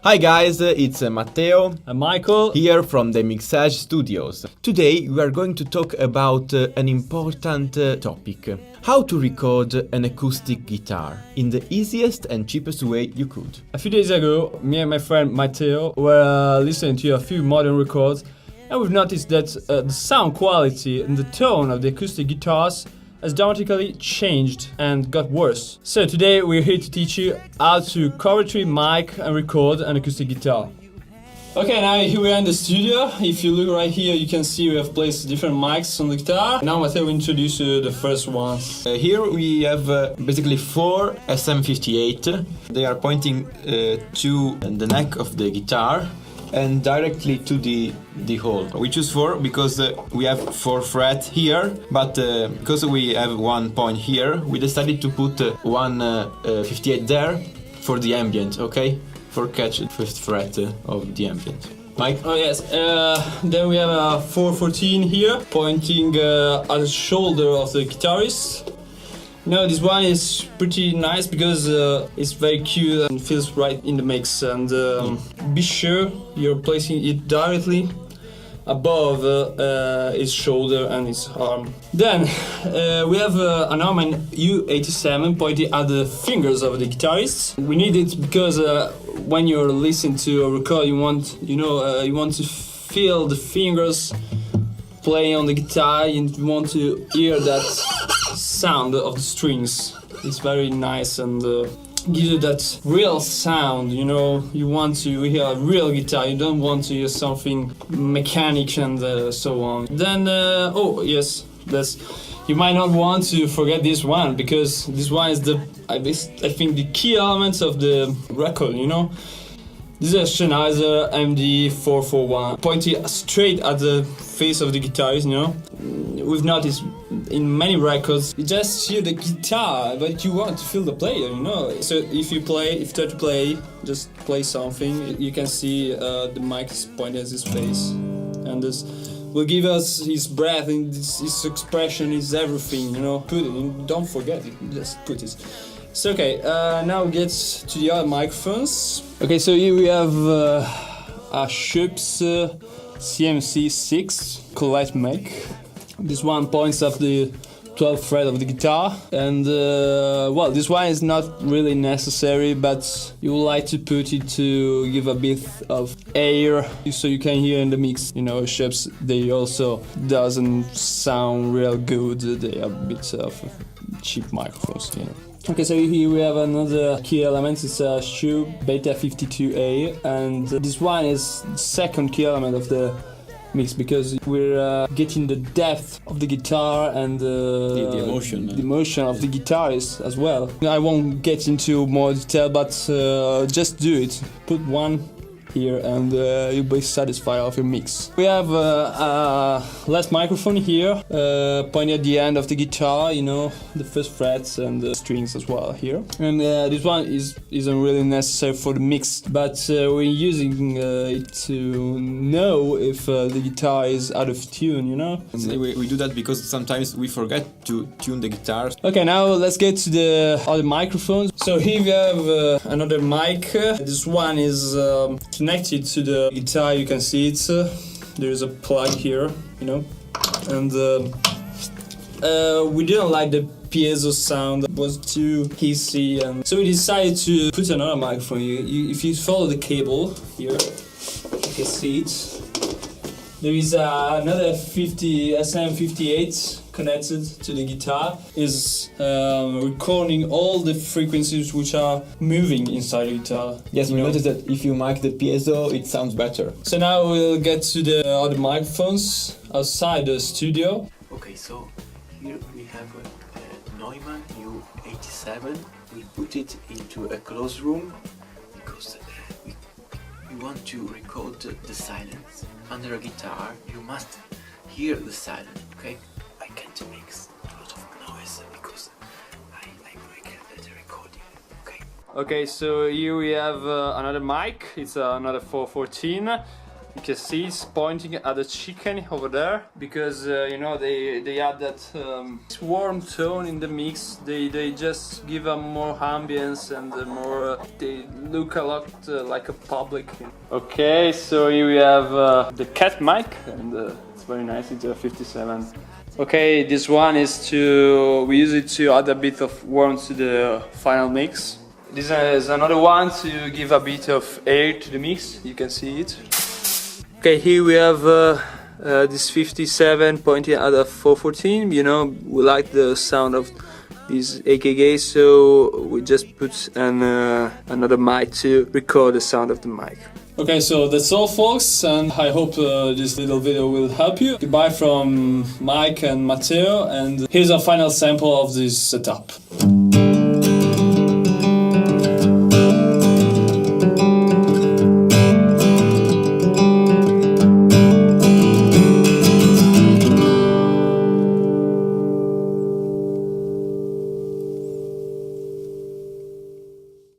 Hi guys, it's Matteo and Michael here from the Mixage studios. Today we are going to talk about an important topic. How to record an acoustic guitar in the easiest and cheapest way you could. A few days ago, me and my friend Matteo were listening to a few modern records, and we've noticed that the sound quality and the tone of the acoustic guitars has dramatically changed and got worse. So today we're here to teach you how to correctly mic and record an acoustic guitar. Okay, now here we are in the studio. If you look right here, you can see we have placed different mics on the guitar. Now Matteo will introduce you the first ones. Here we have basically 4 SM58. They are pointing to the neck of the guitar and directly to the hole. We choose 4 because we have 4 frets here, but because we have 1 point here, we decided to put one 58 there for the ambient, okay? For catch the 5th fret of the ambient. Mike? Oh yes, then we have a 414 here, pointing at the shoulder of the guitarist. No, this one is pretty nice because it's very cute and feels right in the mix. And be sure you're placing it directly above his shoulder and his arm. Then we have an Harman U87 pointing at the fingers of the guitarist. We need it because when you're listening to a record, you want to feel the fingers playing on the guitar. You want to hear that sound of the strings. It's very nice and gives you that real sound, you know. You want to hear a real guitar, you don't want to hear something mechanic and so on. Then, oh yes, you might not want to forget this one, because this one is I think the key elements of the record, you know. This is a Sennheiser MD441, pointing straight at the face of the guitarist, you know. We've noticed in many records, you just hear the guitar, but you want to feel the player, you know. So if you try to play, just play something, you can see the mic is pointing at his face. And this will give us his breath, and his expression, his everything, you know. Put it in, don't forget it, just put it. So okay, now we get to the other microphones. Okay, so here we have a Schups CMC6 Colette mic. This one points at the 12th fret of the guitar, and well, this one is not really necessary, but you would like to put it to give a bit of air so you can hear in the mix. You know, Schups, they also doesn't sound real good, they are a bit of cheap microphones, you know. Okay, so here we have another key element. It's a Shure Beta 52A, and this one is the second key element of the mix, because we're getting the depth of the guitar and the emotion of the guitarist as well. I won't get into more detail, but just do it. Put one here and you'll be satisfied of your mix. We have a last microphone here, pointing at the end of the guitar, you know, the 1st frets and the strings as well here. And this one isn't really necessary for the mix, but we're using it to know if the guitar is out of tune, you know. We do that because sometimes we forget to tune the guitar. Okay, now let's get to the other microphones. So here we have another mic. This one is connected to the guitar. You can see it. There is a plug here, you know, and we didn't like the piezo sound. It was too hissy, and so we decided to put another microphone. If you follow the cable here, you can see it. There is another SM58 connected to the guitar. Is recording all the frequencies which are moving inside the guitar. Yes, we noticed that if you mic the piezo, it sounds better. So now we'll get to the other microphones outside the studio. Okay, so here we have a Neumann U87. We put it into a closed room because we want to record the silence. Under a guitar, you must hear the silence, okay? I can't mix a lot of noise because I break the recording, okay? Okay, so here we have another mic. It's another 414. You can see it's pointing at the chicken over there because you know they add that warm tone in the mix. They just give a more ambience and more. They look a lot like a public. Okay, so here we have the cat mic, and it's very nice. It's a 57. Okay, this one is we use it to add a bit of warmth to the final mix. This is another one to give a bit of air to the mix. You can see it. Okay, here we have this 57 pointing at a 414. You know, we like the sound of these AKG, so we just put another mic to record the sound of the mic. Okay, so that's all, folks, and I hope this little video will help you. Goodbye from Mike and Matteo, and here's a final sample of this setup.